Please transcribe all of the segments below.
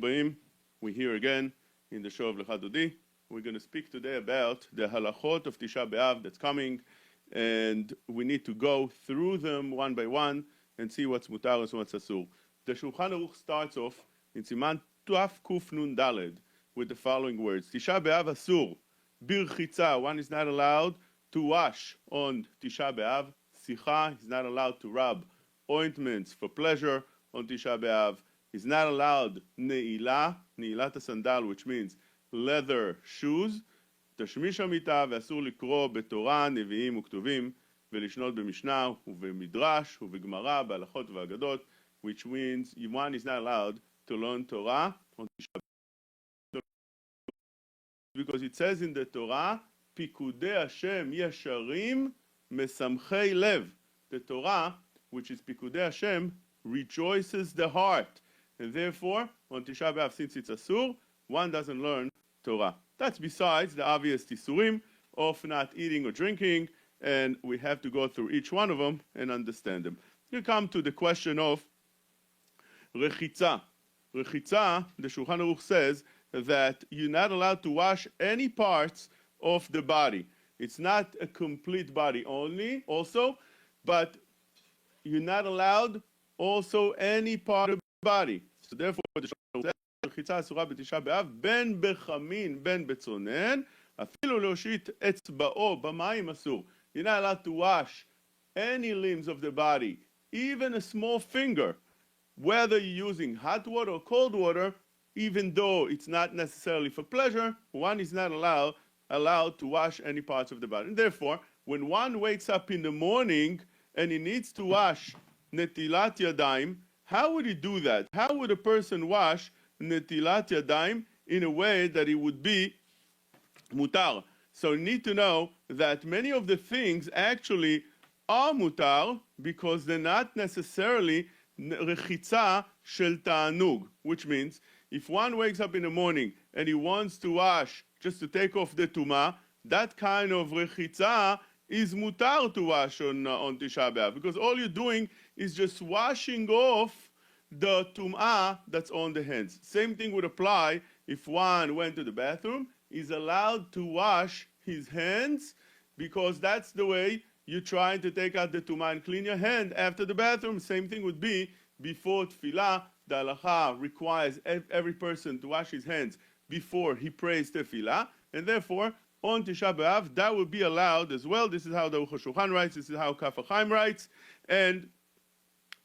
We're here again in the show of Lecha Dodi. We're going to speak today about the Halachot of Tisha B'Av that's coming, and we need to go through them one by one and see what's mutar and what's asur. The Shulchan Aruch starts off in Siman Tuf Kuf Nun Daled with the following words: Tisha B'Av asur, birchitza, one is not allowed to wash on Tisha B'Av. Sicha, he's not allowed to rub ointments for pleasure on Tisha B'Av. He's not allowed ne'ilah, ne'ilat sandal, which means leather shoes. תשמיש המיטה ואסור לקרוא בתורה, נביאים וכתובים ולשנות במשנה ובמדרש ובגמרא, בהלכות ואגדות, which means one is not allowed to learn Torah on Tisha B'Av. Because it says in the Torah, פיקודי Hashem ישרים משמחי לב. The Torah, which is פיקודי Hashem, rejoices the heart. And therefore, on Tisha B'Av, since it's asur, one doesn't learn Torah. That's besides the obvious tisurim of not eating or drinking, and we have to go through each one of them and understand them. You come to the question of rechitza. Rechitza, the Shulchan Aruch says that you're not allowed to wash any parts of the body. It's not a complete body only, also, but you're not allowed also any part of the body. So therefore, the Shulchan Aruch says, רחיצה אסורה בתשעה באב, בין בחמין, בין בצונן, אפילו להושיט אצבעו במים אסור. You're not allowed to wash any limbs of the body, even a small finger, whether you're using hot water or cold water, even though it's not necessarily for pleasure, one is not allowed to wash any parts of the body. And therefore, when one wakes up in the morning and he needs to wash netilat yadayim, how would he do that? How would a person wash netilat yadayim in a way that it would be mutar? So you need to know that many of the things actually are mutar because they're not necessarily rechitza shel ta'anug, which means if one wakes up in the morning and he wants to wash just to take off the tumah, that kind of rechitza is mutar to wash on Tisha B'Av, because all you're doing is just washing off the tum'ah that's on the hands. Same thing would apply if one went to the bathroom. He's allowed to wash his hands because that's the way you're trying to take out the tum'ah and clean your hand after the bathroom. Same thing would be before tefillah. The halacha requires every person to wash his hands before he prays tefillah, and therefore on Tisha B'Av that would be allowed as well. This is how the Aruch HaShulchan writes, this is how Kaf HaChaim writes, and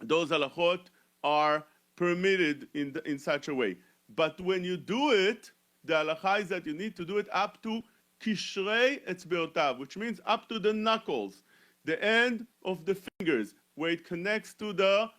those halachot are permitted in such a way. But when you do it, the halacha is that you need to do it up to kishrei etzbeotav, which means up to the knuckles, the end of the fingers, where it connects to the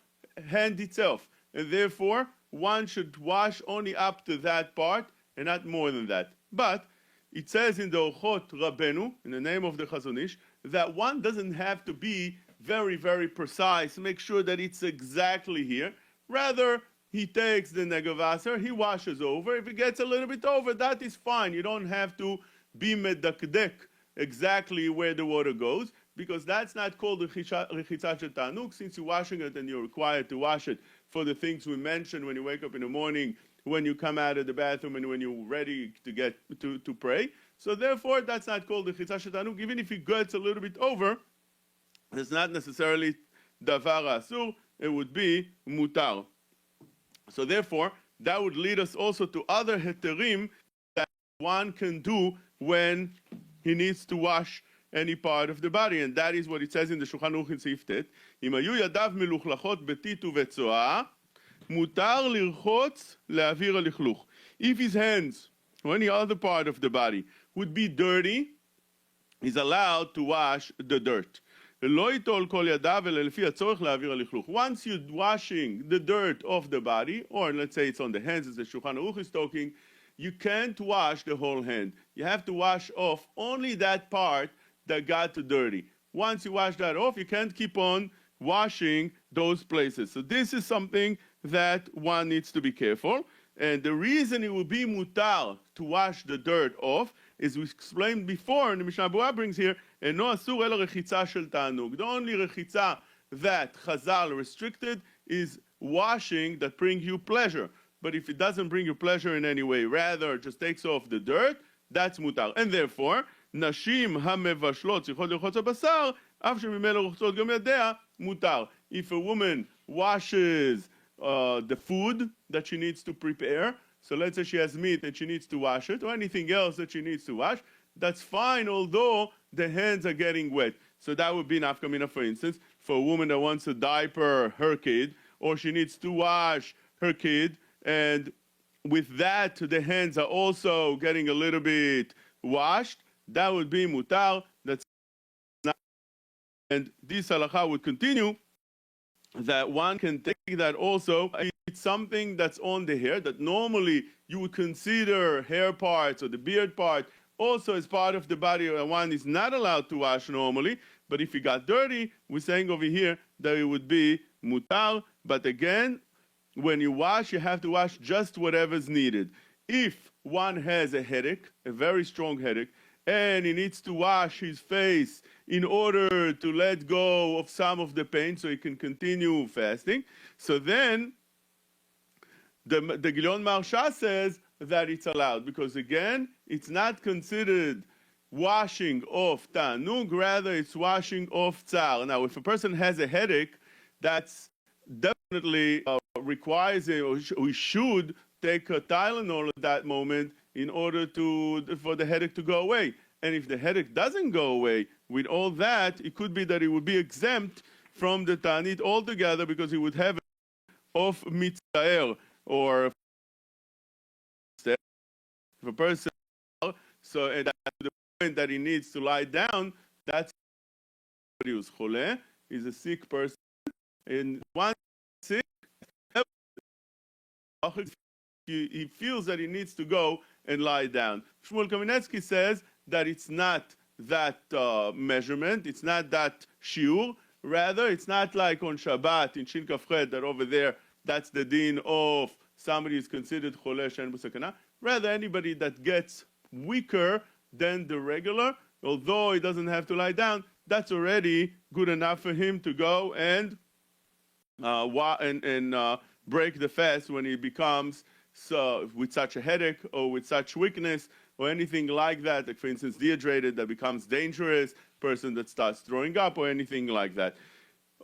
hand itself. And therefore, one should wash only up to that part and not more than that. But it says in the Orchot Rabbeinu, in the name of the Chazon Ish, that one doesn't have to be very, very precise, make sure that it's exactly here. Rather, he takes the negavaser, he washes over. If it gets a little bit over, that is fine. You don't have to be medakdek exactly where the water goes, because that's not called rechitza shel ta'anug. Since you're washing it and you're required to wash it for the things we mentioned when you wake up in the morning, when you come out of the bathroom, and when you're ready to get to pray. So therefore, that's not called rechitza shel ta'anug. Even if it gets a little bit over, it's not necessarily davar asur, it would be mutar. So therefore, that would lead us also to other heterim that one can do when he needs to wash any part of the body, and that is what it says in the Shulchan Aruch in Seif Tet. אם היו ידיו מלוכלכות בטיט ובצואה, מותר לרחוץ להעביר הלכלוך. If his hands or any other part of the body would be dirty, he's allowed to wash the dirt. לא ייטול כל ידיו אלא לפי הצורך להעביר הלכלוך. Once you're washing the dirt off the body, or let's say it's on the hands as the Shulchan Aruch is talking, you can't wash the whole hand. You have to wash off only that part that got dirty. Once you wash that off, you can't keep on washing those places. So this is something that one needs to be careful. And the reason it will be mutar to wash the dirt off is we explained before, and the Mishnah Berurah brings here, אינו אסור אלא רחיצה של תענוג. The only rechitza that Chazal restricted is washing that bring you pleasure. but if it doesn't bring you pleasure in any way, rather just takes off the dirt, that's mutar. And therefore, נשים המבשלות צריכות לרחוץ הבשר, אף שממילא רוחצות גם ידיה, mutar. If a woman washes the food that she needs to prepare, so let's say she has meat and she needs to wash it, or anything else that she needs to wash, that's fine, although the hands are getting wet. So that would be nafka mina, for instance, for a woman that wants to diaper her kid, or she needs to wash her kid, and with that the hands are also getting a little bit washed, that would be mutar. That's not, and this halakha would continue that one can take that also. It's something that's on the hair that normally you would consider hair parts or the beard part also as part of the body, one is not allowed to wash normally, but if it got dirty, we're saying over here that it would be mutar. But again, when you wash, you have to wash just whatever's needed. If one has a headache, a very strong headache, and he needs to wash his face in order to let go of some of the pain so he can continue fasting, so then the Gilion Maharsha says that it's allowed, because again, it's not considered washing of ta'anug, rather it's washing of tsar. Now, if a person has a headache, that's definitely requires we should take a Tylenol at that moment in order for the headache to go away. And if the headache doesn't go away with all that, it could be that it would be exempt from the ta'anit altogether, because he would have of mitzaer, or if a person, so at the point that he needs to lie down, that's what he was chole, is a sick person, and one sick, he feels that he needs to go and lie down. Shmuel Kamenetsky says that it's not that measurement, it's not that shiur, rather it's not like on Shabbat in Shin Kafred that over there, that's the din of somebody is considered chole she'en bo sakana. Rather, anybody that gets weaker than the regular, although he doesn't have to lie down, that's already good enough for him to go and break the fast when he becomes with such a headache or with such weakness or anything like that. Like, for instance, dehydrated that becomes dangerous, person that starts throwing up or anything like that.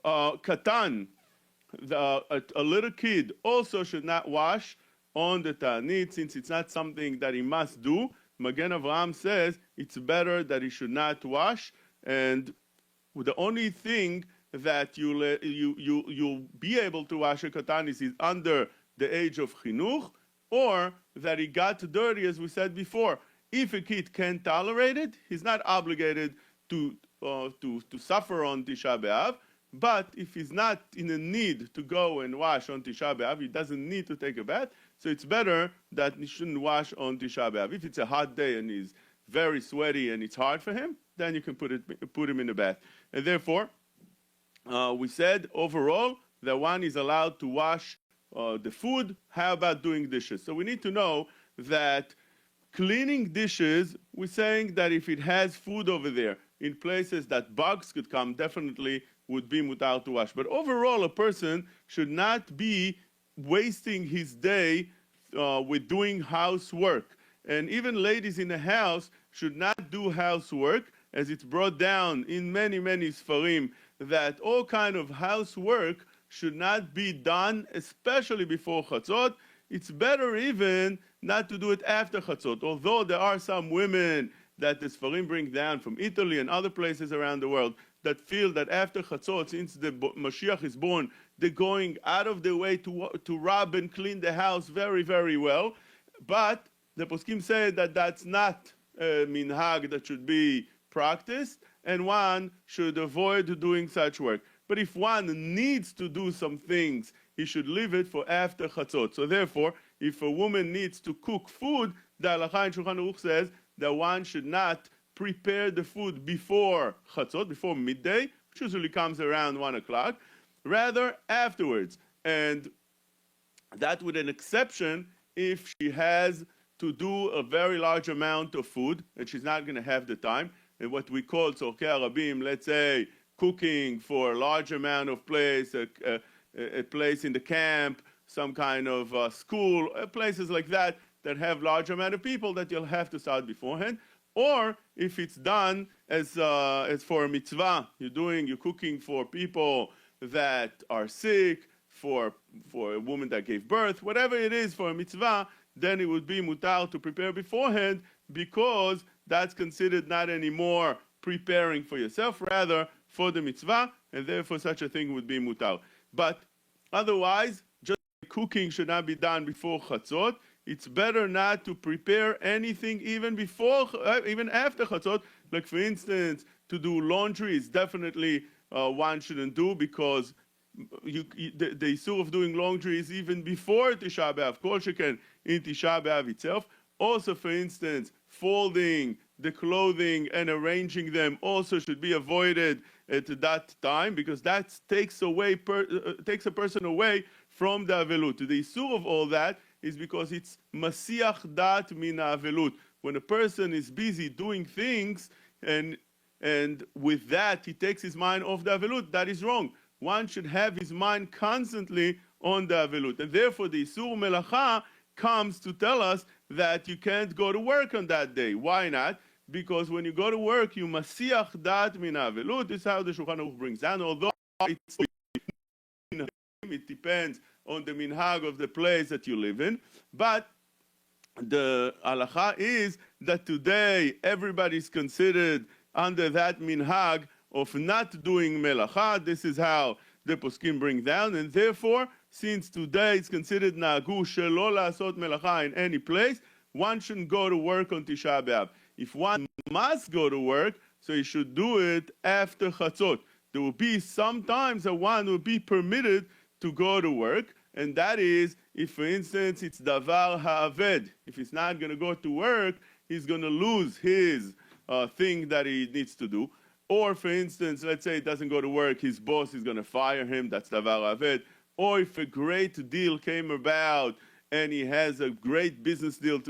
Katan, a little kid also should not wash on the ta'anit, since it's not something that he must do. Magen Avraham says it's better that he should not wash, and the only thing that you'll be able to wash a katan is he's under the age of chinuch, or that he got dirty, as we said before. If a kid can't tolerate it, he's not obligated to suffer on Tisha B'Av. But if he's not in a need to go and wash on Tisha B'Av, he doesn't need to take a bath, so it's better that he shouldn't wash on Tisha B'Av. If it's a hot day and he's very sweaty and it's hard for him, then you can put him in the bath. And therefore, we said overall that one is allowed to wash the food. How about doing dishes? So we need to know that cleaning dishes, we're saying that if it has food over there in places that bugs could come, definitely would be mutar to wash. But overall, a person should not be wasting his day with doing housework. And even ladies in the house should not do housework, as it's brought down in many, many sfarim, that all kind of housework should not be done, especially before chatzot. It's better even not to do it after chatzot, although there are some women that the sfarim bring down from Italy and other places around the world that feel that after chatzot, since the Mashiach is born, they're going out of their way to rub and clean the house very, very well. But the poskim say that that's not a minhag that should be practiced, and one should avoid doing such work. But if one needs to do some things, he should leave it for after chatzot. So therefore, if a woman needs to cook food, the Halakha in Shulchan Aruch says that one should not prepare the food before chatzot, before midday, which usually comes around 1 o'clock, rather afterwards. And that with an exception if she has to do a very large amount of food and she's not going to have the time, and what we call tzorkei harabim, let's say cooking for a large amount of place, a place in the camp, some kind of school, places like that that have large amount of people that you'll have to start beforehand. Or if it's done as for a mitzvah, you're cooking for people that are sick, for a woman that gave birth, whatever it is for a mitzvah, then it would be mutar to prepare beforehand, because that's considered not anymore preparing for yourself, rather for the mitzvah, and therefore such a thing would be mutar. But otherwise, just cooking should not be done before chatzot. It's better not to prepare anything even after chatzot. Like for instance, to do laundry is definitely one shouldn't do, because the issur of doing laundry is even before Tisha B'Av, kol sheken in Tisha B'Av itself. Also, for instance, folding the clothing and arranging them also should be avoided at that time, because that takes a person away from the avelut. The issur of all that is because it's masiach dat min avelut. When a person is busy doing things and with that he takes his mind off the avelut, that is wrong. One should have his mind constantly on the avelut, and therefore the issur melacha comes to tell us that you can't go to work on that day. Why not? Because when you go to work, you masiach dat min avelut. This is how the Shulchan Aruch brings down. Although it depends on the minhag of the place that you live in, but the halacha is that today everybody is considered under that minhag of not doing melacha. This is how the poskim bring down, and therefore, since today it's considered nagu shelo la'asot melacha in any place, one shouldn't go to work on Tisha B'Av. If one must go to work, so he should do it after chatzot. There will be sometimes that one will be permitted to go to work, and that is if, for instance, it's davar ha'aved. If he's not going to go to work, he's going to lose his thing that he needs to do. Or, for instance, let's say he doesn't go to work, his boss is going to fire him, that's davar ha'aved. Or if a great deal came about and he has a great business deal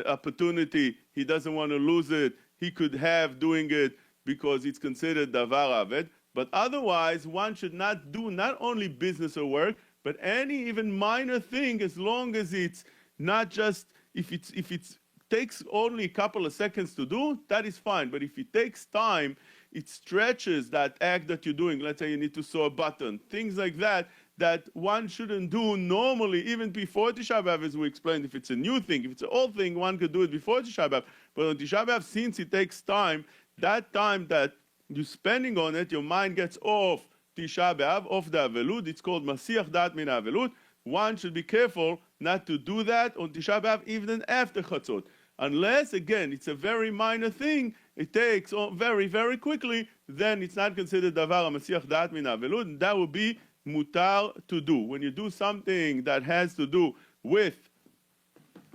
opportunity, he doesn't want to lose it, he could have doing it because it's considered davar ha'aved. But otherwise, one should not do not only business or work, but any even minor thing, as long as it's not just, if it takes only a couple of seconds to do, that is fine. But if it takes time, it stretches that act that you're doing. Let's say you need to sew a button, things like that, that one shouldn't do normally, even before Tisha B'Av, as we explained. If it's a new thing, if it's an old thing, one could do it before Tisha B'Av. But on Tisha B'Av, since it takes time, that time that you're spending on it, your mind gets off Tisha B'Av, off the avelut. It's called masiach dat min avelut. One should be careful not to do that on Tisha B'Av even after chatzot. Unless, again, it's a very minor thing, it takes very, very quickly, then it's not considered davar masiach dat min avelut, and that would be mutar to do. When you do something that has to do with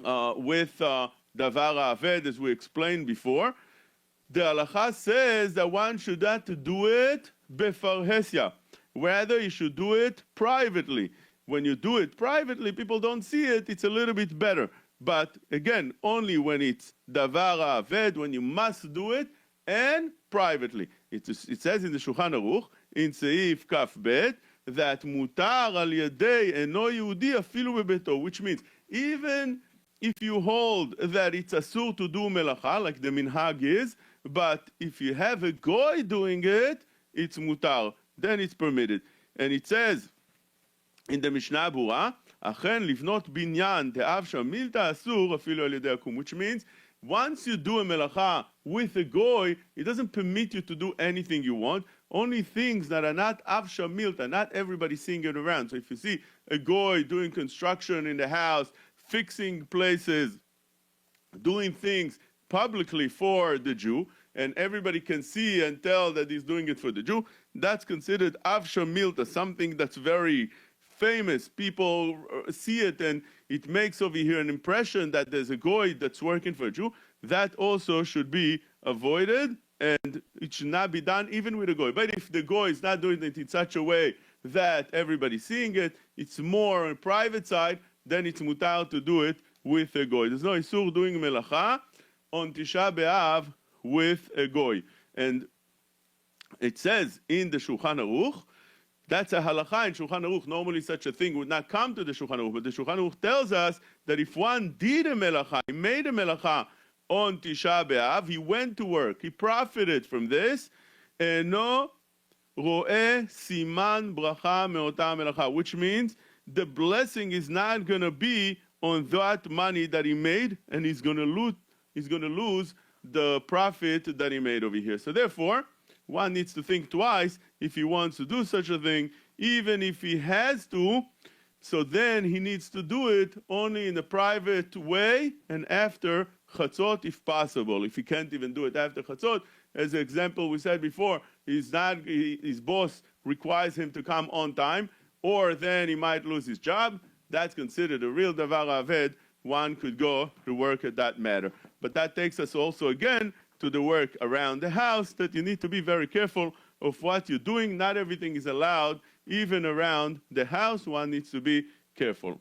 davar aved, as we explained before, the halacha says that one should not do it befarhesia. Rather, you should do it privately. When you do it privately, people don't see it, it's a little bit better. But again, only when it's davar aved, when you must do it, and privately. It says in the Shulchan Aruch, in Seif Kaf Bet, that mutar al yedei eno Yehudi afilu bebeto, which means even if you hold that it's asur to do melacha, like the minhag is, but if you have a goy doing it, it's mutar, then it's permitted. And it says in the Mishnah Berurah, achen livnot binyan te'av shamilta asur afilu al yedei akum, which means once you do a melacha with a goy, it doesn't permit you to do anything you want, only things that are not avsha milta, not everybody seeing it around. So if you see a goy doing construction in the house, fixing places, doing things publicly for the Jew, and everybody can see and tell that he's doing it for the Jew, that's considered avsha milta, something that's very famous. People see it and it makes over here an impression that there's a goy that's working for a Jew. That also should be avoided, and it should not be done even with a goy. But if the goy is not doing it in such a way that everybody's seeing it, it's more on a private side, then it's mutar to do it with a goy. There's no isur doing melacha on Tisha B'Av with a goy. And it says in the Shulchan Aruch That's a halacha in Shulchan Aruch. Normally such a thing would not come to the Shulchan Aruch, but the Shulchan Aruch tells us that if one did a melacha, he made a melacha on Tisha B'Av, he went to work, he profited from this, eno ro'eh siman bracha me'ota melacha, which means the blessing is not going to be on that money that he made, and he's going to lose the profit that he made over here. So therefore, one needs to think twice if he wants to do such a thing, even if he has to. So then he needs to do it only in a private way and after Chatzot if possible. If he can't even do it after Chatzot, as an example we said before, his boss requires him to come on time, or then he might lose his job. That's considered a real davar aved. One could go to work at that matter. But that takes us also again to the work around the house, that you need to be very careful of what you're doing. Not everything is allowed, even around the house. One needs to be careful.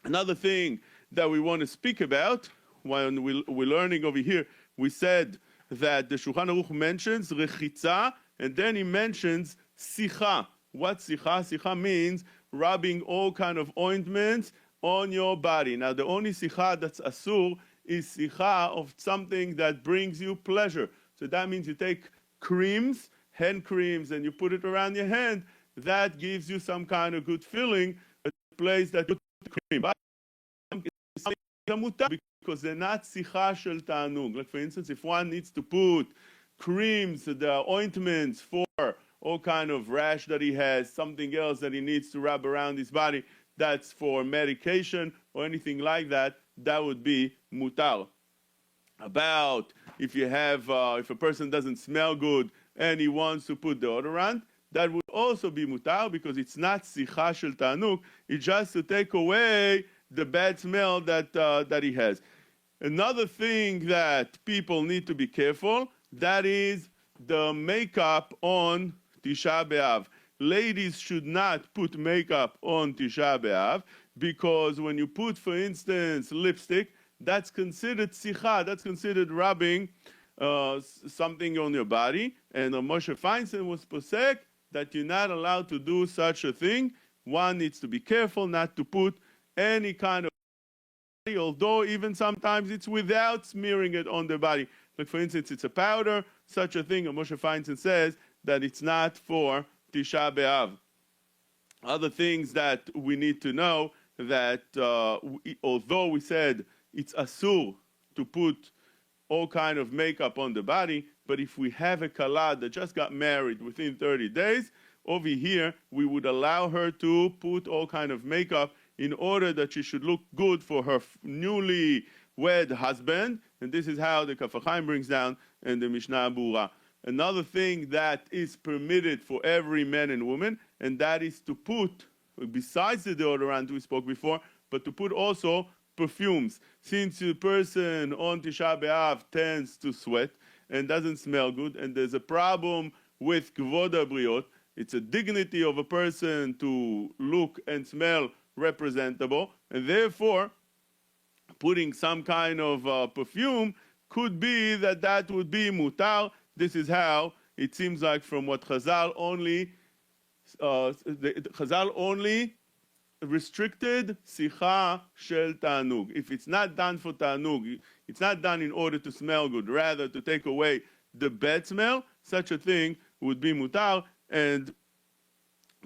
Another thing that we want to speak about, when we're learning over here, we said that the Shulchan Aruch mentions rechitza, and then he mentions sicha. What sicha? Sicha means rubbing all kind of ointments on your body. Now, the only sicha that's asur is sicha of something that brings you pleasure. So that means you take creams, hand creams, and you put it around your hand. That gives you some kind of good feeling. A place that you put the cream. But because they're not sicha shel ta'anug. Like for instance, if one needs to put creams, the ointments for all kind of rash that he has, something else that he needs to rub around his body, that's for medication or anything like that, that would be mutar. About if you have, if a person doesn't smell good and he wants to put deodorant, that would also be mutar because it's not sicha shel ta'anug. It's just to take away the bad smell that he has. Another thing that people need to be careful, that is the makeup on Tisha B'Av. Ladies should not put makeup on Tisha B'Av because when you put, for instance, lipstick, that's considered sicha, that's considered rubbing something on your body. And Moshe Feinstein was posek that you're not allowed to do such a thing. One needs to be careful not to put any kind of, although even sometimes it's without smearing it on the body. Like for instance, it's a powder, such a thing, Moshe Feinstein says that it's not for Tisha B'Av. Other things that we need to know, that although we said it's asur to put all kind of makeup on the body, but if we have a kala that just got married within 30 days, over here we would allow her to put all kind of makeup in order that she should look good for her newly wed husband. And this is how the Kaf HaChaim brings down in the Mishnah Bura. Another thing that is permitted for every man and woman, and that is to put, besides the deodorant we spoke before, but to put also perfumes. Since the person on Tisha B'Av tends to sweat and doesn't smell good, and there's a problem with Kvod HaBriot, it's a dignity of a person to look and smell representable, and therefore putting some kind of perfume could be that would be mutar. This is how it seems like from what Chazal only restricted sicha shel ta'anug. If it's not done for ta'anug, it's not done in order to smell good, rather to take away the bad smell, such a thing would be mutar. And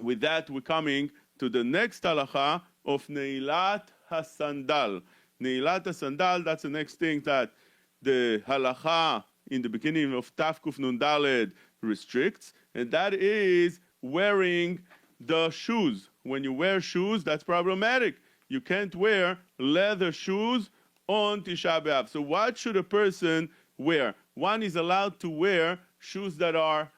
with that we're coming to the next halacha of neilat hasandal. Neilat hasandal, that's the next thing that the halacha in the beginning of Taf Kuf Nun Daled restricts, and that is wearing the shoes. When you wear shoes, that's problematic. You can't wear leather shoes on Tisha B'Av. So what should a person wear? One is allowed to wear shoes that are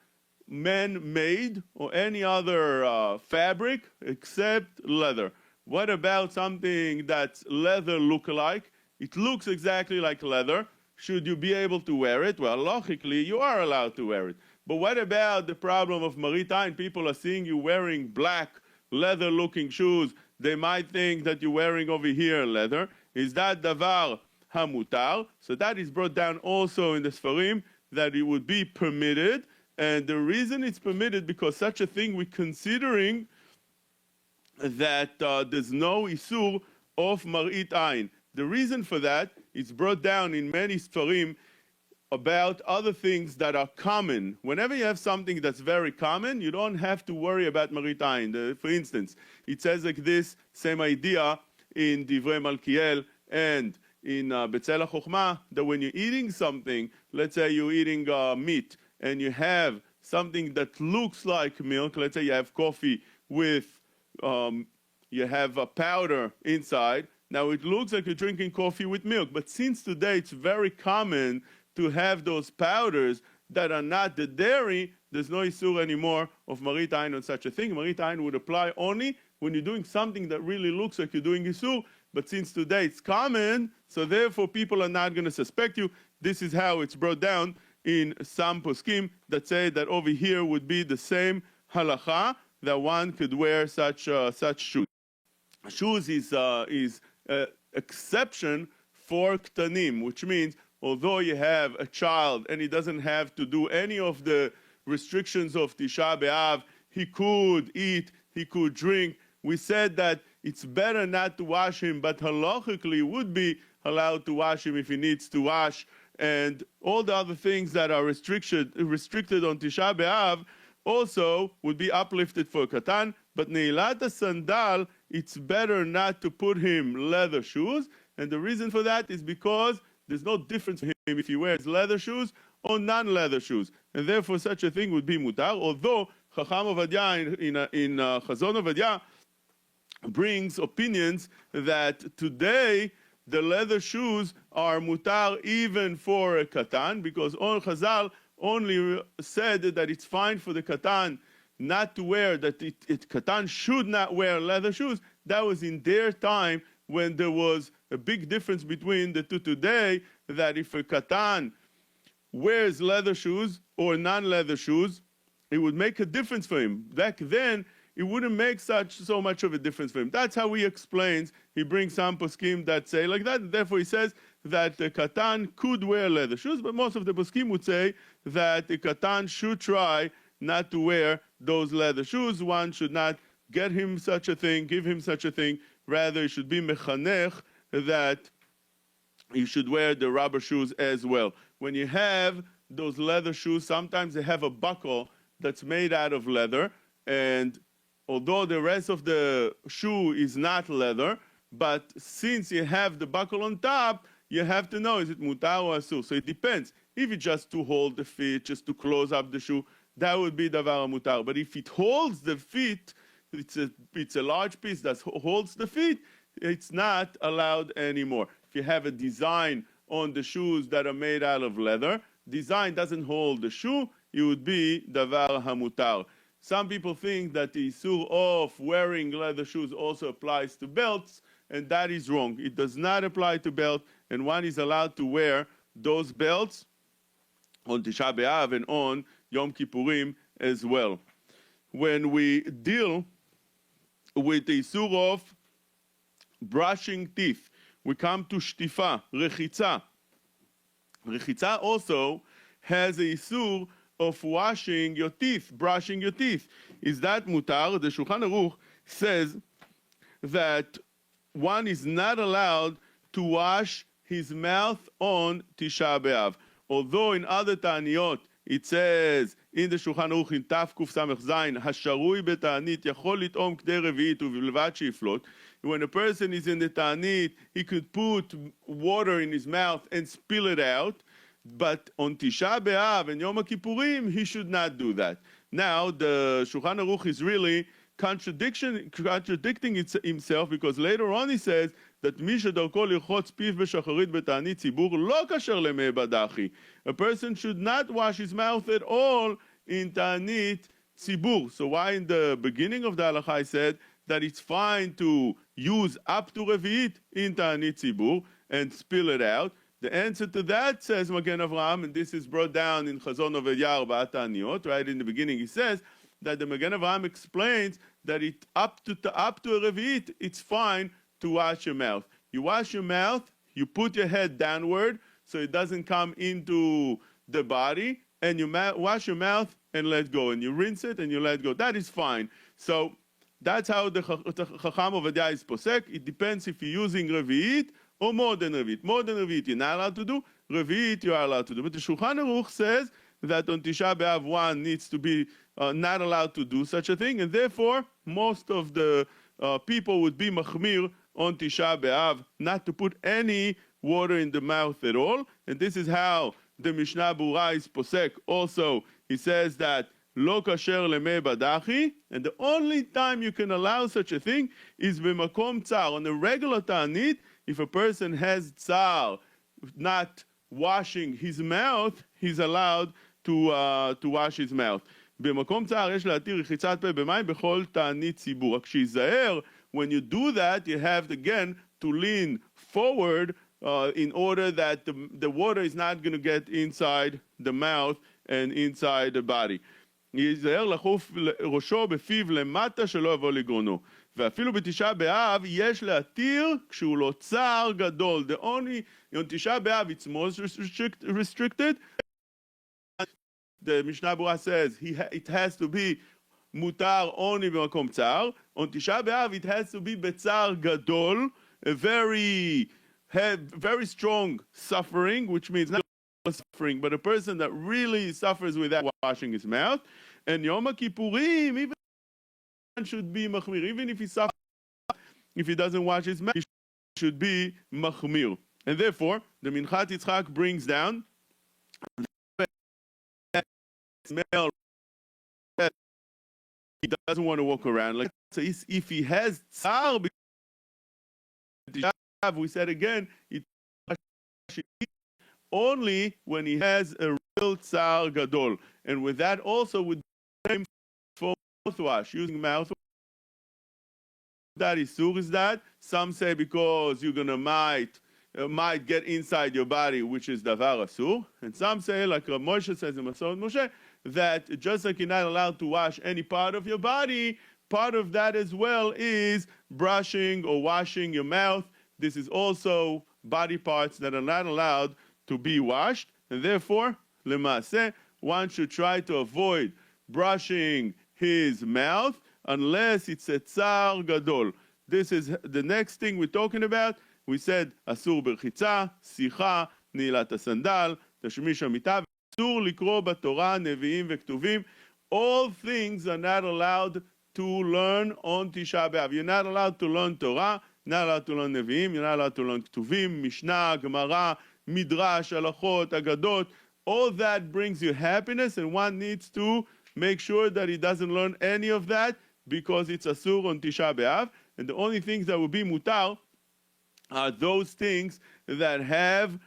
man-made or any other fabric except leather. What about something that's leather look-alike? It looks exactly like leather. Should you be able to wear it? Well, logically, you are allowed to wear it. But what about the problem of Maritain? People are seeing you wearing black, leather-looking shoes. They might think that you're wearing over here leather. Is that davar hamutar? So that is brought down also in the Sfarim, that it would be permitted, And the reason it's permitted, because such a thing we're considering that there's no isur of marit ayin. The reason for that is brought down in many sfarim about other things that are common. Whenever you have something that's very common, you don't have to worry about marit ayin. For instance, it says like this, same idea in Divrei Malkiel and in Betzel HaChochmah, that when you're eating something, let's say you're eating meat, and you have something that looks like milk, let's say you have coffee with, you have a powder inside. Now it looks like you're drinking coffee with milk, but since today it's very common to have those powders that are not the dairy, there's no isur anymore of marit ayin on such a thing. Marit ayin would apply only when you're doing something that really looks like you're doing isur, but since today it's common, so therefore people are not going to suspect you. This is how it's brought down in some poskim that say that over here would be the same halacha, that one could wear such shoes. Shoes is exception for ktanim, which means although you have a child and he doesn't have to do any of the restrictions of Tisha B'Av, he could eat, he could drink. We said that it's better not to wash him, but halachically would be allowed to wash him if he needs to wash. And all the other things that are restricted on Tisha B'Av also would be uplifted for Katan. But Neilat sandal, it's better not to put him leather shoes. And the reason for that is because there's no difference for him if he wears leather shoes or non-leather shoes. And therefore such a thing would be mutar. Although Chacham Ovadia in Chazon Ovadia brings opinions that today the leather shoes are mutar even for a katan, because all Chazal only said that it's fine for the katan not to wear, that katan should not wear leather shoes. That was in their time when there was a big difference between the two. Today, that if a katan wears leather shoes or non-leather shoes, it would make a difference for him. Back then, it wouldn't make so much of a difference for him. That's how he explains. He brings some poskim that say like that. Therefore, he says that the katan could wear leather shoes, but most of the poskim would say that the katan should try not to wear those leather shoes. One should not get him such a thing, give him such a thing. Rather, it should be mechanech that you should wear the rubber shoes as well. When you have those leather shoes, sometimes they have a buckle that's made out of leather, and although the rest of the shoe is not leather, but since you have the buckle on top, you have to know, is it mutar or asur? So it depends. If it's just to hold the feet, just to close up the shoe, that would be davar mutar. But if it holds the feet, it's a large piece that holds the feet, it's not allowed anymore. If you have a design on the shoes that are made out of leather, design doesn't hold the shoe, it would be davar hamutar. Some people think that the issur of wearing leather shoes also applies to belts, and that is wrong. It does not apply to belt, and one is allowed to wear those belts on Tisha B'Av and on Yom Kippurim as well. When we deal with the issur of brushing teeth, we come to shtifa, rechitza. Rechitza also has a issur of washing your teeth, brushing your teeth. Is that mutar? The Shulchan Aruch says that one is not allowed to wash his mouth on Tisha B'Av. Although in other Ta'aniyot it says in the Shulchan Aruch in Taf Kuf Samech Zayin, Hasharui beta'anit yachol lit'om k'dei revi'it u'vilvat she'iflot. When a person is in the Ta'anit, he could put water in his mouth and spill it out. But on Tisha B'Av and Yom Kippurim, he should not do that. Now, the Shulchan Aruch is really contradicting himself, because later on he says that Misha Darko Lirchotz Piv B'Shacharit B'Ta'anit Tzibur Lo Kasher Lemei Badachi. A person should not wash his mouth at all in Ta'anit Tzibur. So why in the beginning of the halacha I said that it's fine to use up to Revi'it in Ta'anit Tzibur and spill it out? The answer to that, says Magen Avraham, and this is brought down in Chazon Ovadia Arbaat Ta'aniyot, right in the beginning he says that the Magen Avraham explains that it up to a Revi'it, it's fine to wash your mouth. You wash your mouth, you put your head downward so it doesn't come into the body, and you wash your mouth and let go, and you rinse it and you let go. That is fine. So that's how the Chacham Ovadia is posek. It depends if you're using Revi'it or more than Revi'it. More than Revi'it you're not allowed to do. Revi'it you are allowed to do. But the Shulchan Aruch says that on Tisha B'Av one needs to be not allowed to do such a thing, and therefore most of the people would be machmir on Tisha B'Av not to put any water in the mouth at all. And this is how the Mishnah Berurah is posek. Also, he says that lo kasher lemei badachi, and the only time you can allow such a thing is b'makom tsar. On a regular ta'anit, if a person has tsar, not washing his mouth, he's allowed to wash his mouth. במקום צער יש להתיר רחיצת פה במים בכל תענית ציבור. רק שיזהר, when you do that, you have again to lean forward in order that the water is not going to get inside the mouth and inside the body. ייזהר לחוף ראשו בפיו למטה שלא יבוא לגרונו. ואפילו בתשעה באב יש להתיר כשהוא לא צער גדול. The only, on תשעה באב it's most restricted. The Mishnah Berurah says it has to be mutar only b'makom tzar. On Tisha B'Av it has to be betzar gadol, a very strong suffering, which means not suffering, but a person that really suffers without washing his mouth. And Yom Kippurim, even should be machmir, even if he suffers, if he doesn't wash his mouth, he should be machmir. And therefore, the Minchat Yitzchak brings down smell. He doesn't want to walk around like so. If he has tsar, we said again, it only when he has a real tsar gadol, and with that also would be for mouthwash, using mouthwash. That isur is that some say because you're gonna might get inside your body, which is davar asur, and some say like Rav Moshe says in Masot Moshe, that just like you're not allowed to wash any part of your body, part of that as well is brushing or washing your mouth. This is also body parts that are not allowed to be washed, and therefore, lema'aseh, one should try to avoid brushing his mouth unless it's a tsar gadol. This is the next thing we're talking about. We said asur berchitza, sicha, nilat asandal, tashmish hamita. All things are not allowed to learn on Tisha B'Av. You're not allowed to learn Torah, not allowed to learn Nevi'im, you're not allowed to learn Ketuvim, Mishnah, Gemara, Midrash, Halachot, Agadot. All that brings you happiness, and one needs to make sure that he doesn't learn any of that because it's Asur on Tisha B'Av. And the only things that will be mutar are those things that have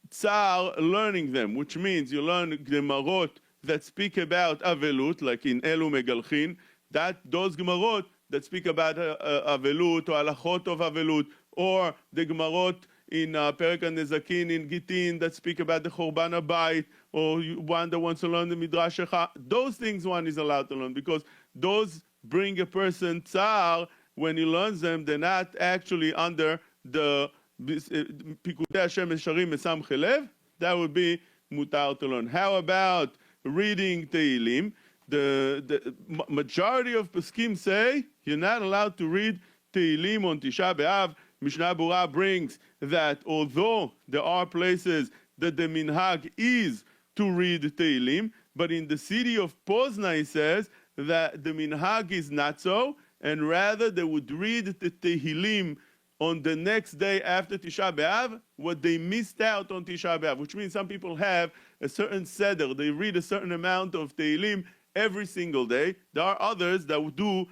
tsar learning them, which means you learn gemarot that speak about avelut, like in Elu Megalchin, that those gemarot that speak about avelut or halachot of avelut, or the gemarot in Perek HaNezakin in Gitin that speak about the Chorban HaBayit, or one that wants to learn the Midrash Shecha. Those things one is allowed to learn because those bring a person tsar. When he learns them, they're not actually under the Pikudei Hashem Esharim Mesam Chelev. That would be mutar to learn. How about reading Tehillim? The majority of Peskim say you're not allowed to read Tehillim on Tisha B'Av. Mishnah Berurah brings that although there are places that the minhag is to read Tehillim, but in the city of Pozna he says that the minhag is not so, and rather they would read the Tehillim on the next day after Tisha B'Av, what they missed out on Tisha B'Av, which means some people have a certain seder. They read a certain amount of Tehillim every single day. There are others that would do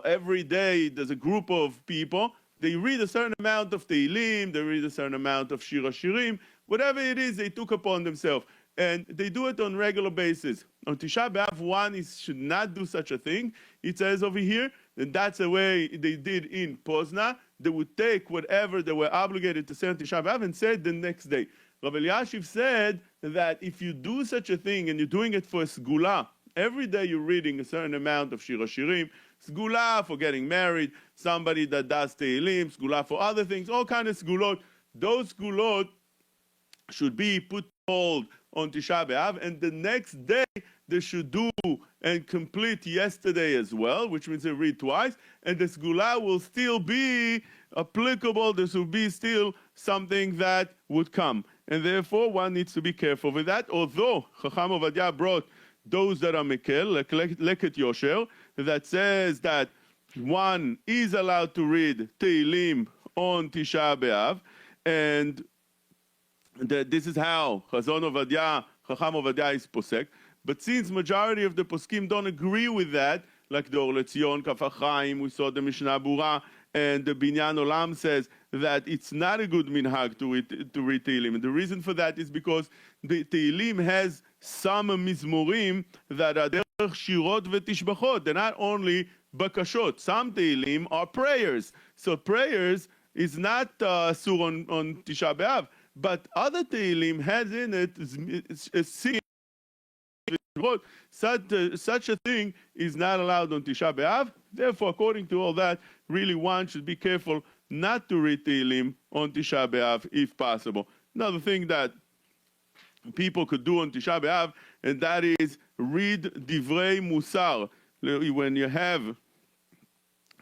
every day. There's a group of people. They read a certain amount of Tehillim. They read a certain amount of Shir HaShirim. Whatever it is, they took upon themselves. And they do it on regular basis. On Tisha B'Av, one should not do such a thing. It says over here, and that's the way they did in Pozna. They would take whatever they were obligated to say on Tisha B'Av and say it the next day. Rabbi Eliashiv said that if you do such a thing and you're doing it for a sgula, every day you're reading a certain amount of Shir HaShirim, sgula for getting married, somebody that does Tehillim, sgula for other things, all kinds of sgulot. Those sgulot should be put hold on Tisha B'Av, and the next day they should do and complete yesterday as well, which means they read twice, and the Sgula will still be applicable. This will be still something that would come. And therefore, one needs to be careful with that. Although Chacham Ovadia brought those that are Mekel, like Leket Yosher, that says that one is allowed to read Tehillim on Tisha B'Av, and that this is how Chazon Ovadia, Chacham Ovadia is posek. But since majority of the poskim don't agree with that, like the Or Letzion, Kaf HaChaim, we saw the Mishnah Bura, and the Binyan Olam says that it's not a good minhag to read Tehillim. And the reason for that is because the Tehillim has some mizmorim that are derech shirot v'tishbachot. They're not only bakashot. Some Tehillim are prayers. So prayers is not asur on Tisha B'Av. But other Tehillim has in it singing. Such a thing is not allowed on Tisha B'Av. Therefore, according to all that, really one should be careful not to read Tehillim on Tisha B'Av if possible. Another thing that people could do on Tisha B'Av, and that is read Divrei Musar. When you have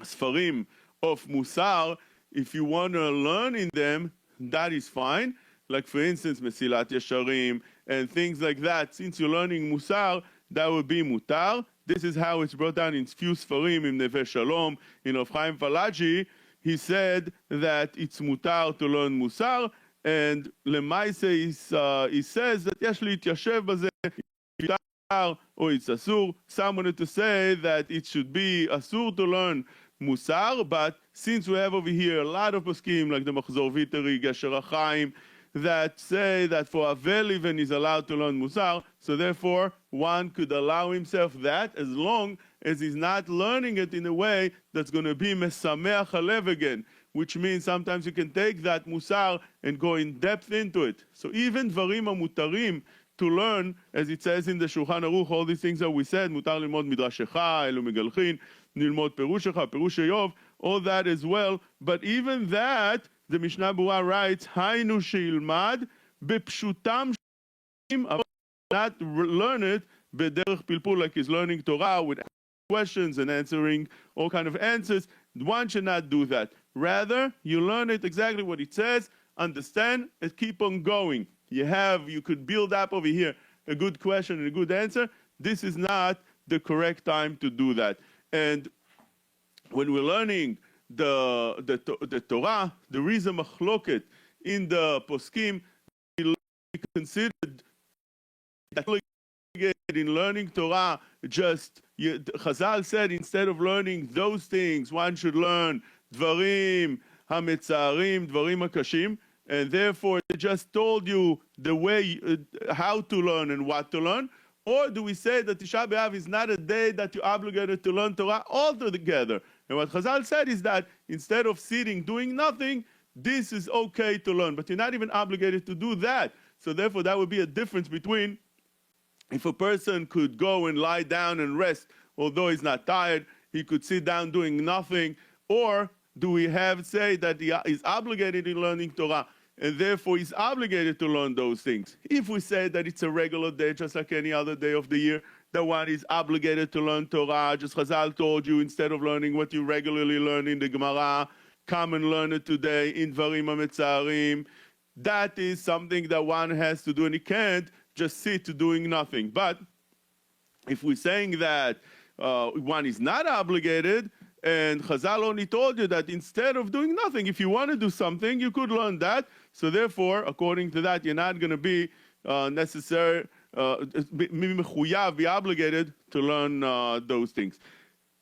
Sfarim of Musar, if you want to learn in them, that is fine. Like for instance, Mesilat Yesharim and things like that. Since you're learning Musar, that would be Mutar. This is how it's brought down in few Sfarim, in Neve Shalom, in Rav Chaim Falaji. He said that it's Mutar to learn Musar, and Lemaise he says that Yesh Li'Yashev Bazeh, Mutar or it's Asur. Some wanted to say that it should be Asur to learn Musar, but since we have over here a lot of poskim like the Machzor Viteri, Gesher HaChaim, that say that for Avel even is allowed to learn Musar, so therefore one could allow himself that as long as he's not learning it in a way that's going to be Mesameach Halev again, which means sometimes you can take that Musar and go in depth into it. So even Dvarim HaMutarim to learn, as it says in the Shulchan Aruch, all these things that we said, Mutar Lilmod Midrashecha, Elu Megalchin, Nilmod Perushecha, Perush Eyov, all that as well, but even that, the Mishnah Bura writes, Hainu sheilmad bepshutam shim, not learn it bederech pilpul, like he's learning Torah with questions and answering all kind of answers. One should not do that. Rather, you learn it exactly what it says, understand, and keep on going. You could build up over here a good question and a good answer. This is not the correct time to do that. And when we're learning the Torah, the reason machloket in the poskim we considered that in learning Torah, Chazal said instead of learning those things, one should learn dvarim hametzarim, dvarim hakashim, and therefore they just told you the way how to learn and what to learn. Or do we say that Tisha B'Av is not a day that you're obligated to learn Torah altogether? And what Chazal said is that instead of sitting, doing nothing, this is okay to learn, but you're not even obligated to do that. So therefore, that would be a difference between if a person could go and lie down and rest, although he's not tired, he could sit down doing nothing, or do we say that he is obligated in learning Torah, and therefore he's obligated to learn those things? If we say that it's a regular day, just like any other day of the year, that one is obligated to learn Torah, just Chazal told you, instead of learning what you regularly learn in the Gemara, come and learn it today in Dvarim HaMetzarim. That is something that one has to do, and he can't just sit doing nothing. But if we're saying that one is not obligated, and Chazal only told you that instead of doing nothing, if you want to do something, you could learn that. So therefore, according to that, you're not going to be be obligated to learn those things.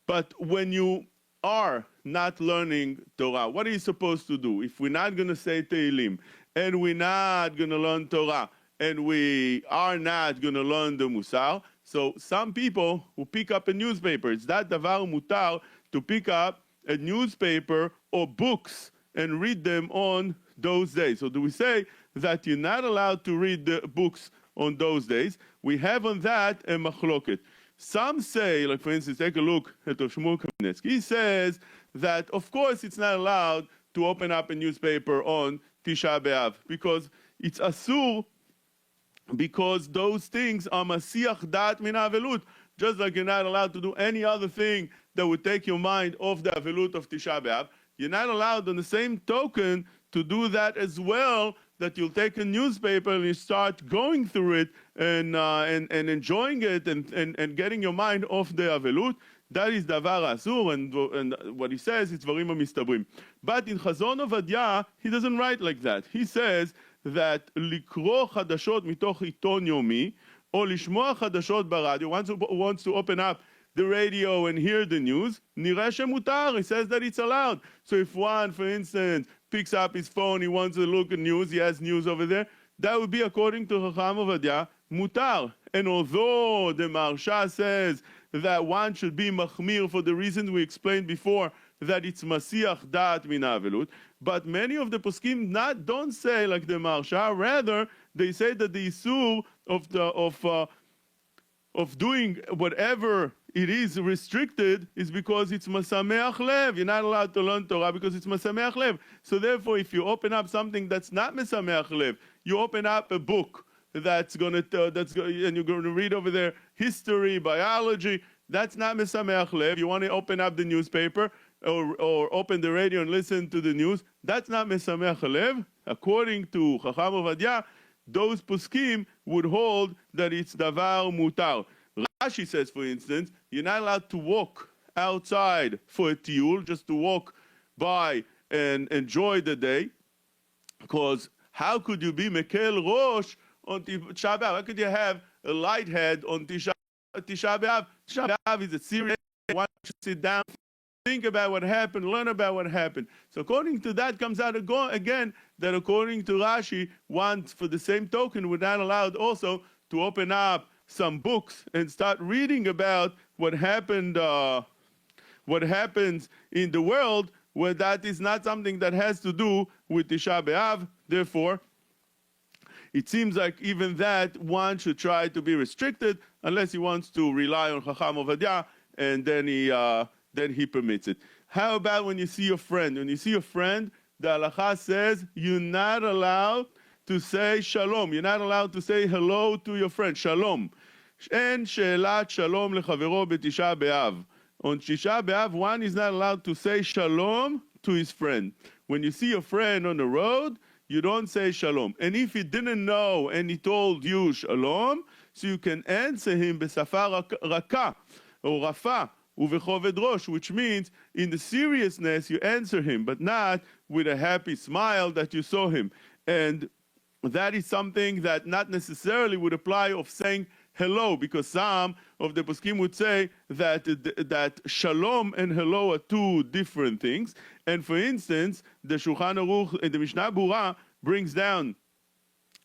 But when you are not learning Torah, what are you supposed to do? If we're not going to say Tehillim, and we're not going to learn Torah, and we are not going to learn the Musar, so some people who pick up a newspaper, it's that davar mutar to pick up a newspaper or books and read them on those days. So do we say that you're not allowed to read the books on those days? We have on that a machloket. Some say, like for instance, take a look at Rav Shmuel Kamenetsky. He says that of course it's not allowed to open up a newspaper on Tisha B'Av because it's asur because those things are masiach dat min avelut. Just like you're not allowed to do any other thing that would take your mind off the avelut of Tisha B'Av, you're not allowed on the same token to do that as well, that you'll take a newspaper and you start going through it and enjoying it and getting your mind off the avelut. That is davar asur, and what he says is dvarim mistabrim. But in Chazon Ovadia, he doesn't write like that. He says that likro chadashot mitoch iton yomi, or lishmoa chadashot baradio, one who wants to open up the radio and hear the news, nireh shemutar, he says that it's allowed. So if one, for instance, picks up his phone, he wants to look at news, he has news over there, that would be, according to Chacham Ovadia, mutar. And although the Maharsha says that one should be machmir for the reasons we explained before, that it's masiach dat min avelut, but many of the poskim don't say like the Maharsha, rather they say that the isur of doing whatever it is restricted is because it's masameach lev. You're not allowed to learn Torah because it's masameach lev. So therefore, if you open up something that's not masameach lev, you open up a book and you're going to read over there history, biology. That's not mesameach lev. You want to open up the newspaper or open the radio and listen to the news. That's not mesameach lev. According to Chacham Ovadia, those poskim would hold that it's davar mutar. Rashi says, for instance, you're not allowed to walk outside for a tiyul, just to walk by and enjoy the day, because how could you be mekel rosh on Tisha B'Av? How could you have a light head on Tisha B'Av? Tisha B'Av is a serious day. Why don't you sit down, think about what happened, learn about what happened? So according to that comes out again that according to Rashi, one, for the same token, we're not allowed also to open up some books and start reading about what happened, what happens in the world, where that is not something that has to do with Tisha B'Av. Therefore, it seems like even that one should try to be restricted, unless he wants to rely on Chacham Ovadia, and then he permits it. How about when you see your friend? When you see your friend, the halacha says you're not allowed to say shalom. You're not allowed to say hello to your friend. Shalom. En she'elat shalom lechavero b'tisha b'av. On Tisha B'Av, one is not allowed to say shalom to his friend. When you see your friend on the road, you don't say shalom. And if he didn't know and he told you shalom, so you can answer him b'safa raka or rafa uvechoved rosh, which means in the seriousness you answer him, but not with a happy smile that you saw him. And that is something that not necessarily would apply of saying hello, because some of the poskim would say that shalom and hello are two different things. And for instance, the Shulchan Aruch, the Mishnah Berurah brings down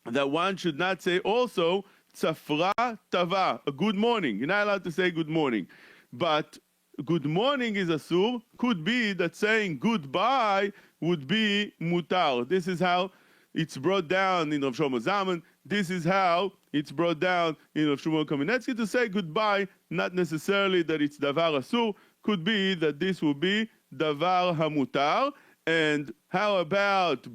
that one should not say also tzafra tava, a good morning. You're not allowed to say good morning. But good morning is asur. Could be that saying goodbye would be mutar. This is how it's brought down in Rav Shlomo Zalman. This is how it's brought down in Rav Shmuel Kamenetsky, to say goodbye, not necessarily that it's davar asur. Could be that this will be davar hamutar. And how about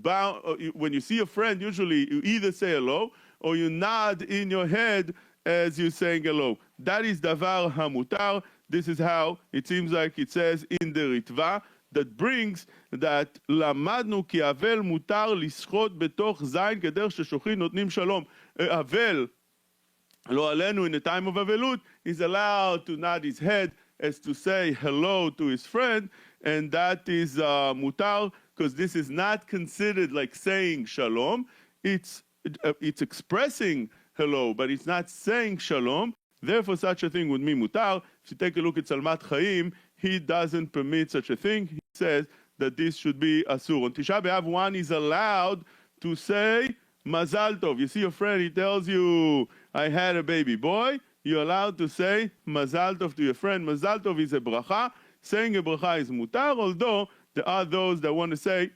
when you see a friend, usually you either say hello or you nod in your head as you're saying hello. That is davar hamutar. This is how it seems like it says in the Ritva, that brings that למדנו כי אבל מותר לשחוט בתוך זין כדרך ששוחין נותנים שלום. אבל, לא עלינו, in the time of אבלות, is allowed to nod his head as to say hello to his friend, and that is mutar, because this is not considered like saying shalom. It's expressing hello, but it's not saying shalom. Therefore, such a thing would be mutar. If you take a look at Salmat Chaim, he doesn't permit such a thing. He says that this should be asur. On Tisha B'Av, one is allowed to say mazal tov. You see your friend, he tells you, I had a baby boy. You're allowed to say mazal tov to your friend. Mazal tov is a bracha. Saying a bracha is mutar, although there are those that want to say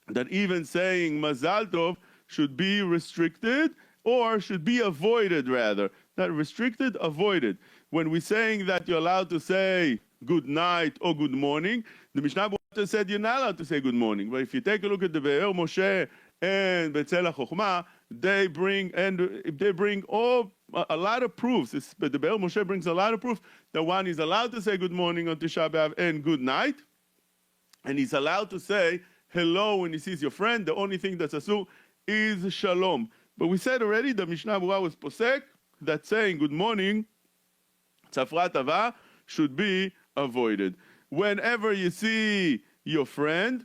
that even saying mazal tov should be restricted, or should be avoided rather. Not restricted, avoided. When we're saying that you're allowed to say good night or good morning, the Mishnah Berurah said you're not allowed to say good morning. But if you take a look at the Be'er Moshe and Betzel HaChochmah, they bring a lot of proofs. But the Be'er Moshe brings a lot of proof that one is allowed to say good morning on Tisha B'Av and good night, and he's allowed to say hello when he sees your friend. The only thing that's asur is shalom. But we said already the Mishnah Berurah was posek that saying good morning, tzafrat hava, should be avoided. Whenever you see your friend,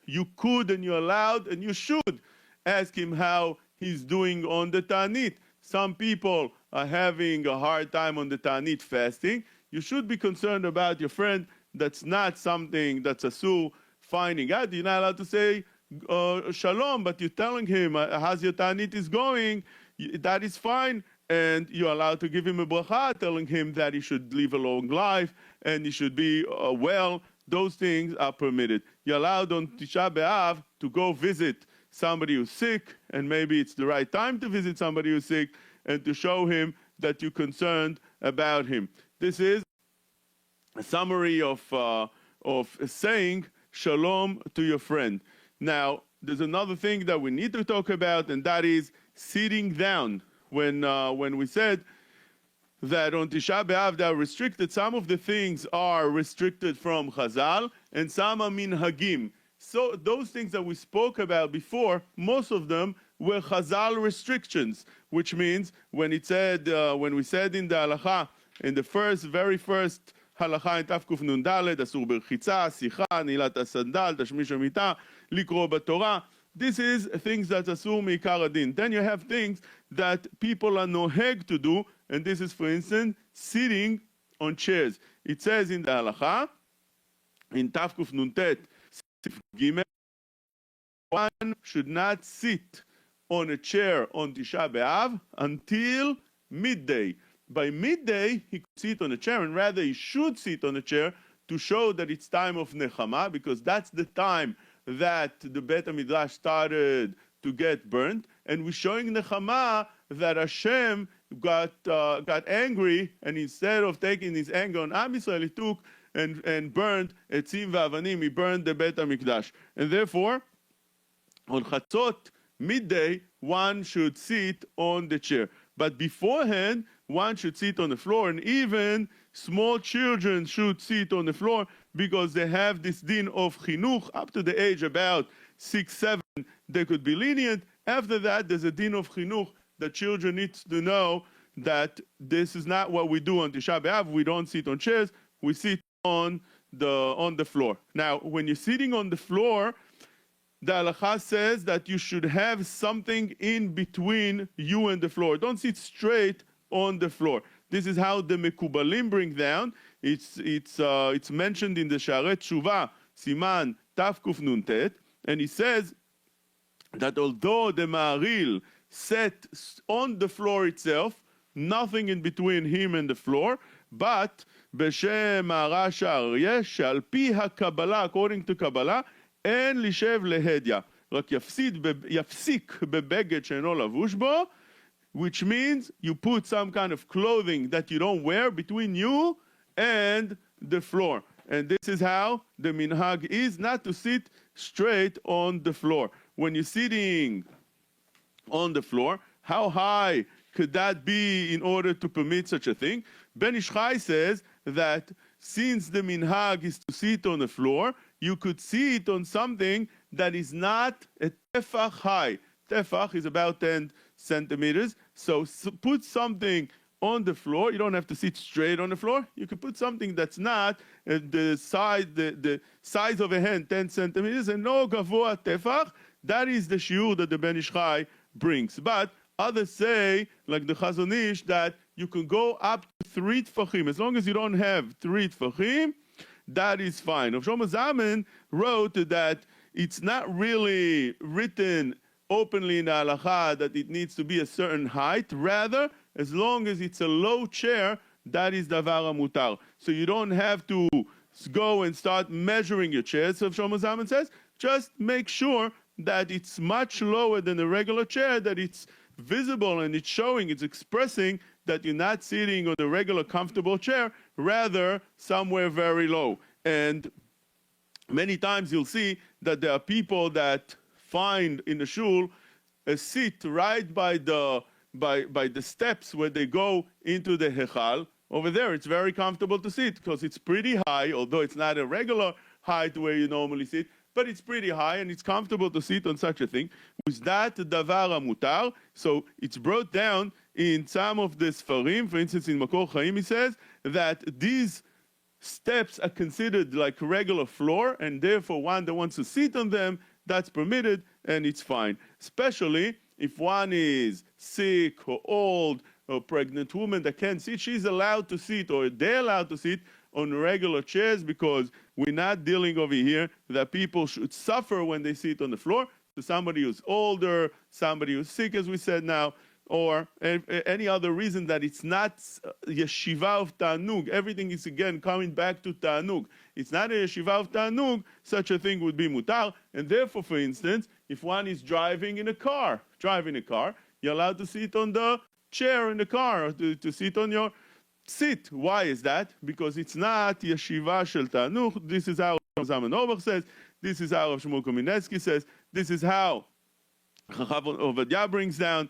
you could and you're allowed and you should ask him how he's doing on the Ta'anit. Some people are having a hard time on the Ta'anit fasting. You should be concerned about your friend. That's not something that's asur finding out. You're not allowed to say shalom, but you're telling him how's your Ta'anit is going. That is fine. And you're allowed to give him a bracha, telling him that he should live a long life and he should be well. Those things are permitted. You're allowed on Tisha B'Av to go visit somebody who's sick, and maybe it's the right time to visit somebody who's sick and to show him that you're concerned about him. This is a summary of saying shalom to your friend. Now, there's another thing that we need to talk about, and that is sitting down. When we said that on Tisha B'Av they are restricted, some of the things are restricted from Chazal, and some are minhagim. So those things that we spoke about before, most of them were Chazal restrictions, which means when we said in the halacha, in the very first halacha in Tafkuf Nun Daled, asur berchitza, sicha, nilat asandal, tashmish hamita, likro b'Torah. This is things that asur meikar adin. Then you have things that people are noheg to do, and this is, for instance, sitting on chairs. It says in the halacha, in Tafkuf Nuntet, Gimel, one should not sit on a chair on Tisha B'Av until midday. By midday, he could sit on a chair, and rather he should sit on a chair to show that it's time of Nechama, because that's the time that the Beit HaMidrash started to get burnt, and we're showing Nechama that Hashem got angry, and instead of taking his anger on Am Yisrael, he took and burned etzim v'avanim, he burned the Beit HaMikdash. And therefore, on Chatzot, midday, one should sit on the chair. But beforehand, one should sit on the floor, and even small children should sit on the floor, because they have this din of chinuch up to the age about 6, 7. They could be lenient. After that, there's a din of chinuch that children need to know that this is not what we do on Tisha B'Av. We don't sit on chairs. We sit on the floor. Now, when you're sitting on the floor, the halacha says that you should have something in between you and the floor. Don't sit straight on the floor. This is how the Mekubalim bring down. It's mentioned in the Sha'arei Tshuva, Siman Tafkuf Nuntet, and he says that although the Ma'aril sat on the floor itself, nothing in between him and the floor, but B'Shem Ma'ara Sha'aryeh, She'al Pi HaKabbalah, according to Kabbalah, En Lishev Lehedya, רק יפסיק בבגד שאינו לבוש בו, which means you put some kind of clothing that you don't wear between you and the floor. And this is how the minhag is, not to sit straight on the floor. When you're sitting on the floor, how high could that be in order to permit such a thing? Ben Ish Chai says that since the minhag is to sit on the floor, you could sit on something that is not a tefach high. Tefach is about 10 centimeters. So put something on the floor. You don't have to sit straight on the floor. You can put something that's not the size of a hand, 10 centimeters, and no gavoa tefach. That is the shiur that the Ben Ish Chai brings. But others say, like the Chazon Ish, that you can go up to 3 tefachim. As long as you don't have 3 tefachim, that is fine. Rav Shlomo Zalman wrote that it's not really written openly in the halacha that it needs to be a certain height. Rather, as long as it's a low chair, that is davar mutar. So you don't have to go and start measuring your chair. So Shlomo Zalman says, just make sure that it's much lower than a regular chair, that it's visible and it's showing, it's expressing that you're not sitting on a regular comfortable chair, rather somewhere very low. And many times you'll see that there are people that find in the shul a seat right by the steps where they go into the hechal. Over there, it's very comfortable to sit because it's pretty high, although it's not a regular height where you normally sit, but it's pretty high and it's comfortable to sit on such a thing. With that davar mutar, so it's brought down in some of the Sfarim, for instance in Makor Chaim he says that these steps are considered like regular floor, and therefore one that wants to sit on them, that's permitted and it's fine. Especially if one is sick or old or pregnant woman that can't sit, she's allowed to sit, or they're allowed to sit on regular chairs, because we're not dealing over here that people should suffer when they sit on the floor. So somebody who's older, somebody who's sick, as we said now, or any other reason that it's not yeshiva of ta'anug. Everything is again coming back to ta'anug. It's not a yeshiva of ta'anug, such a thing would be mutar. And therefore, for instance, if one is driving a car, you're allowed to sit on the chair in the car, or to sit on your seat. Why is that? Because it's not yeshiva shel ta'anug. This is how Zaman Orbach says, this is how Shmuel Kominetsky says, this is how Chacham Ovadia brings down.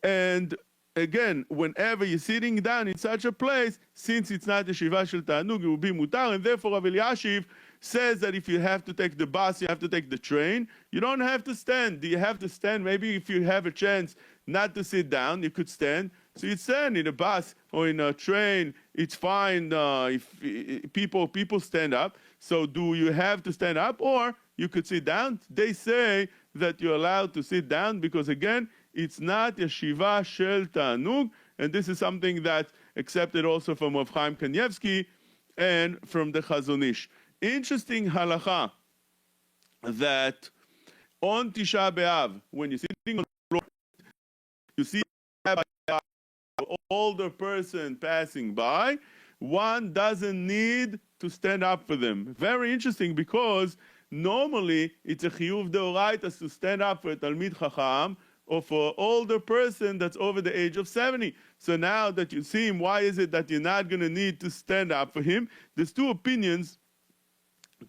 And again, whenever you're sitting down in such a place, since it's not yeshiva shel ta'anug, it will be mutar, and therefore Rav Eliashiv says that if you have to take the bus, you have to take the train, you don't have to stand. Do you have to stand? Maybe if you have a chance not to sit down, you could stand. So you stand in a bus or in a train, it's fine if people stand up. So do you have to stand up, or you could sit down? They say that you're allowed to sit down because, again, it's not yeshiva shel ta'anug, and this is something that's accepted also from Rav Chaim Kanievsky and from the Chazon Ish. Interesting halacha that on Tisha B'Av, when you're sitting on the floor, you see an older person passing by, one doesn't need to stand up for them. Very interesting, because normally it's a chiyuv deoraita to stand up for a Talmid Chacham or for an older person that's over the age of 70. So now that you see him, why is it that you're not going to need to stand up for him? There's two opinions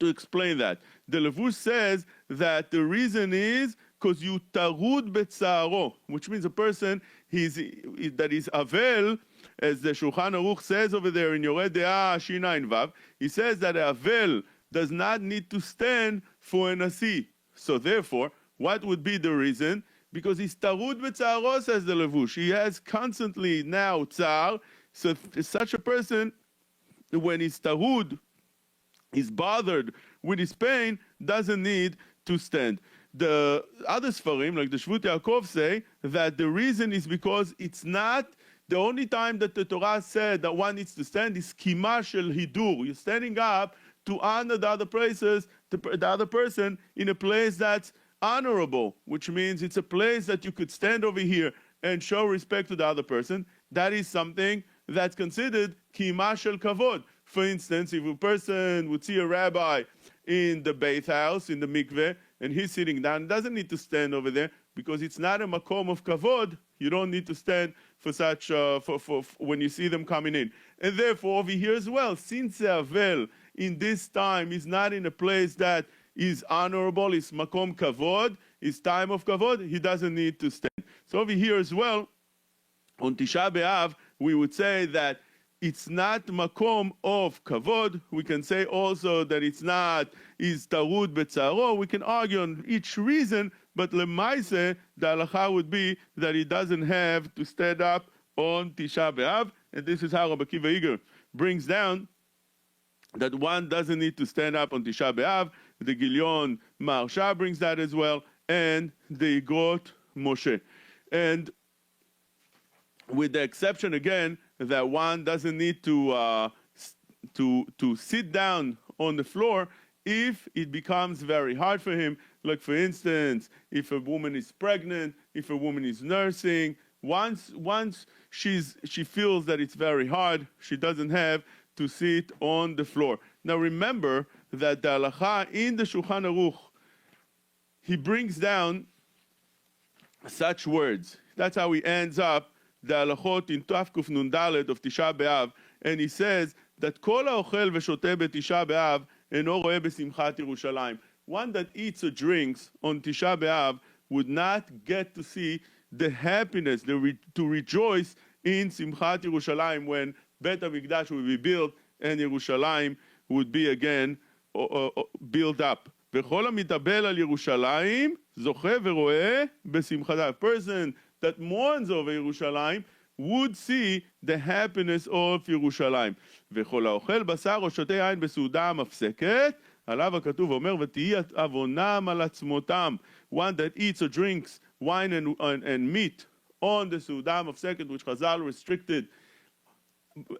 to explain that. The Levush says that the reason is because you tarud betzaro, which means a person that is avel, as the Shulchan Aruch says over there in Yoreh De'ah Shinayin Vav, he says that a avel does not need to stand for a nasi. So therefore, what would be the reason? Because he's tarud betzaro, says the Levush. He has constantly now tzar. So such a person, when he's tarud, is bothered with his pain, doesn't need to stand. The other Sfarim, like the Shvut Yaakov, say that the reason is because it's not the only time that the Torah said that one needs to stand is kima shel hidur. You're standing up to honor the other places, the other person in a place that's honorable, which means it's a place that you could stand over here and show respect to the other person. That is something that's considered kima shel kavod. For instance, if a person would see a rabbi in the Beit House, in the mikveh, and he's sitting down, he doesn't need to stand over there because it's not a makom of kavod. You don't need to stand for such for when you see them coming in. And therefore, over here as well, since the avel in this time is not in a place that is honorable, is makom kavod, is time of kavod, he doesn't need to stand. So over here as well, on Tisha B'Av, we would say that it's not makom of kavod. We can say also that it's not is tarud betzaro. We can argue on each reason, but lemaise the halacha would be that he doesn't have to stand up on Tisha B'Av, and this is how Rabbi Akiva Eiger brings down that one doesn't need to stand up on Tisha B'Av. The Gilyon Maharsha brings that as well, and the Igrot Moshe, and with the exception again that one doesn't need to sit down on the floor if it becomes very hard for him. Like for instance, if a woman is pregnant, if a woman is nursing, once she feels that it's very hard, she doesn't have to sit on the floor. Now remember that the halacha in the Shulchan Aruch, he brings down such words. That's how he ends up the halachot in Taf Kuf Nun Daled of Tisha B'Av, and he says that kol ha'ochel v'shoteh b'Tisha B'Av eno roeh b'simchat Yerushalayim. one that eats or drinks on Tisha B'Av would not get to see the happiness, to rejoice in Simchat Yerushalayim when Bet HaMikdash will be built and Yerushalayim would be again built up. וכל המתאבל על ירושלים זוכה ורואה בשמחתה. A person that mourns over Yerushalayim would see the happiness of ירושלים. וכל האוכל בשר או שותה יין בסעודה המפסקת, עליו הכתוב אומר, ותהי עוונם על עצמותם. One that eats or drinks wine and meat on the סעודה המפסקת, which Chazal restricted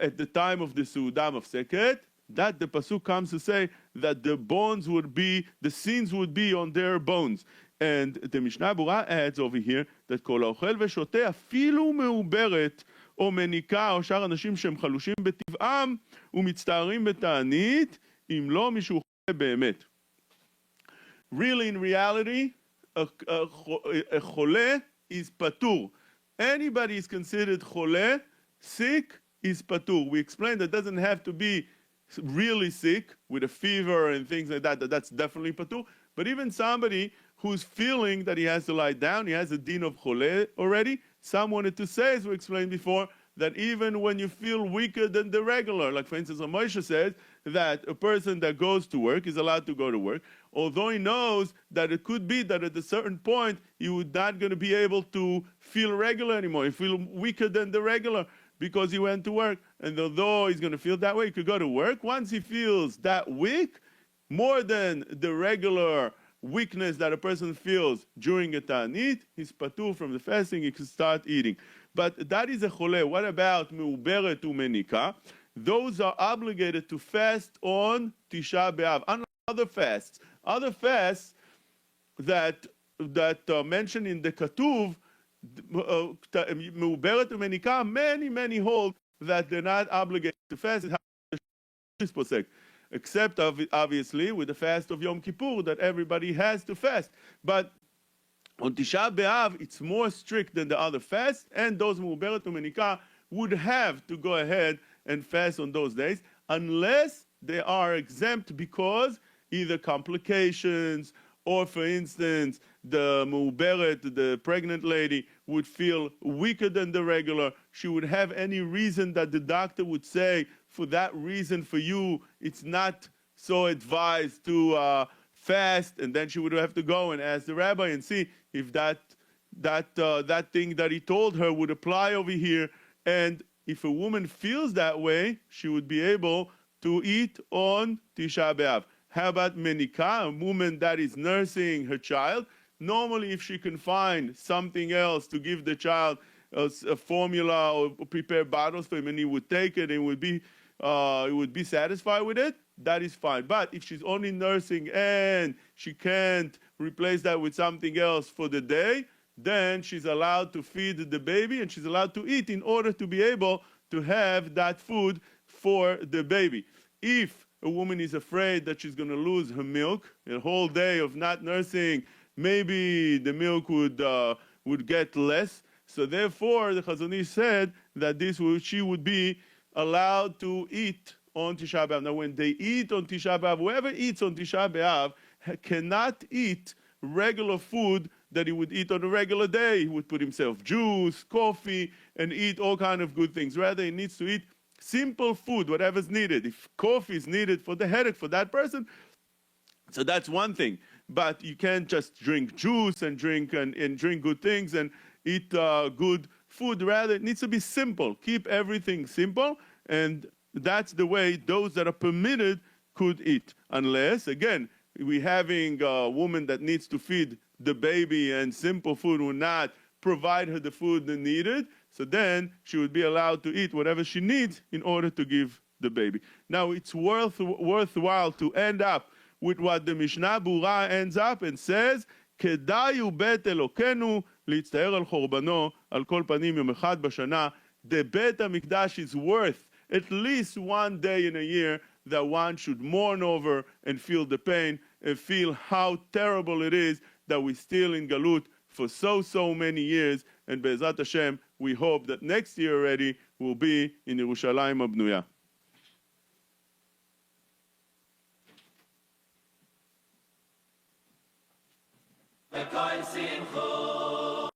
at the time of the סעודה המפסקת, that the pasuk comes to say that the bones would be, the sins would be on their bones. And the Mishnah Berurah adds over here that כל האוכל ושותה אפילו מעוברת או מניקה או שאר אנשים שהם חלושים בטבעם ומצטערים בתענית אם לא מישהו חולה באמת. Really, in reality, a חולה is patur. Anybody is considered חולה, sick, is patur. We explained that doesn't have to be really sick with a fever and things like that, that's definitely patur. But even somebody who's feeling that he has to lie down, he has a din of chole already. Some wanted to say, as we explained before, that even when you feel weaker than the regular, like for instance, Moshe says that a person that goes to work is allowed to go to work, although he knows that it could be that at a certain point you would not going to be able to feel regular anymore. You feel weaker than the regular because he went to work. And although he's going to feel that way, he could go to work. Once he feels that weak, more than the regular weakness that a person feels during a ta'anit, he's patur from the fasting, he can start eating. But that is a chole. What about meuberet umenika? Those are obligated to fast on Tisha B'Av. Unlike other fasts that mentioned in the Katuv, meuberet umenika, many hold that they're not obligated to fast. Except obviously with the fast of Yom Kippur that everybody has to fast. But on Tisha B'Av, it's more strict than the other fasts, and those Mu'uberet U'Menika would have to go ahead and fast on those days, unless they are exempt because either complications or, for instance, the Mu'uberet, the pregnant lady, would feel weaker than the regular. She would have any reason that the doctor would say, for that reason for you, it's not so advised to fast, and then she would have to go and ask the rabbi and see if that thing that he told her would apply over here. And if a woman feels that way, she would be able to eat on Tisha B'Av. How about menika, a woman that is nursing her child? Normally, if she can find something else to give the child a formula or prepare bottles for him, and he would take it and would be satisfied with it, that is fine. But if she's only nursing and she can't replace that with something else for the day, then she's allowed to feed the baby and she's allowed to eat in order to be able to have that food for the baby. If a woman is afraid that she's going to lose her milk, a whole day of not nursing, maybe the milk would get less. So therefore, the Chazon Ish said that she would be allowed to eat on Tisha B'Av. Now, when they eat on Tisha B'Av, whoever eats on Tisha B'Av cannot eat regular food that he would eat on a regular day. He would put himself juice, coffee, and eat all kind of good things. Rather, he needs to eat simple food, whatever's needed. If coffee is needed for the headache for that person, so that's one thing. But you can't just drink juice and drink good things and eat good food. Rather, it needs to be simple. Keep everything simple, and that's the way those that are permitted could eat. Unless, again, we're having a woman that needs to feed the baby and simple food will not provide her the food needed, so then she would be allowed to eat whatever she needs in order to give the baby. Now, it's worthwhile to end up with what the Mishnah Berurah ends up and says, כדאי הוא בית אלוקינו להצטער על חורבנו על כל פנים יום אחד בשנה. The Bet HaMikdash is worth at least one day in a year that one should mourn over and feel the pain and feel how terrible it is that we're still in Galut for so many years. And Be'ezrat Hashem, we hope that next year already we'll be in Yerushalayim Abnuya.